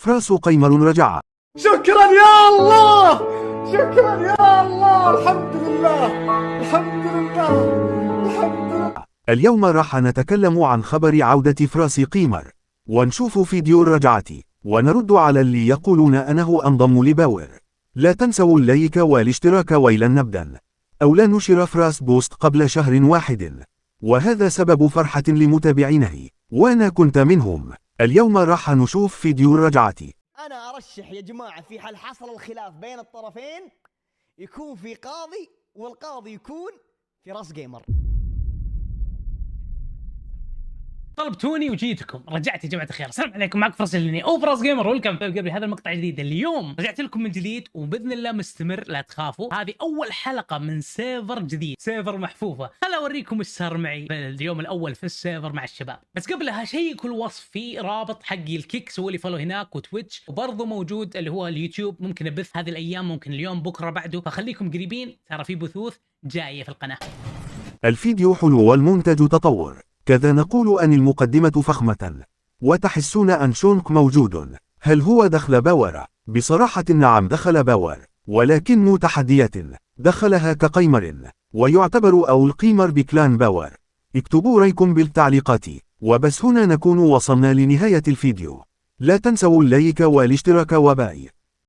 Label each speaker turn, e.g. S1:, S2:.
S1: فراس قيمر رجع.
S2: شكرا يا الله، شكرا يا الله، الحمد لله، الحمد لله، الحمد لله.
S1: اليوم راح نتكلم عن خبر عودة فراس قيمر، ونشوف فيديو الرجعة، ونرد على اللي يقولون أنه أنضم لباور. لا تنسوا اللايك والاشتراك وإلى نبدأ. أولا نشر فراس بوست قبل شهر واحد، وهذا سبب فرحة لمتابعينه، وأنا كنت منهم. اليوم راح نشوف فيديو الرجعة.
S3: أنا أرشح يا جماعة في حال حصل الخلاف بين الطرفين يكون في قاضي، والقاضي يكون فراس قيمر.
S4: طلبتوني وجيتكم، رجعت يا جماعه الخير. السلام عليكم، معك فراس الليني او فراس جيمر، ويلكم قبل هذا المقطع الجديد. اليوم رجعت لكم من جديد وباذن الله مستمر، لا تخافوا. هذه اول حلقه من سيرفر جديد، سيرفر محفوفه. خل اوريكم ايش صار معي اليوم الاول في السيرفر مع الشباب. بس قبلها شيكوا الوصف، في رابط حقي الكيك، سووا لي فولو هناك، وتويتش، وبرضه موجود اللي هو اليوتيوب. ممكن ابث هذه الايام، ممكن اليوم، بكره، بعده، فخليكم قريبين، ترى في بثوث جايه في القناه.
S1: الفيديو حلو والمنتج تطور، كذا نقول أن المقدمة فخمة، وتحسون أن شونك موجود. هل هو دخل باور؟ بصراحة نعم دخل باور، ولكن تحديات دخلها كقيمر، ويعتبر أو القيمر بكلان باور. اكتبوا رأيكم بالتعليقات، وبس هنا نكون وصلنا لنهاية الفيديو. لا تنسوا اللايك والاشتراك وباي.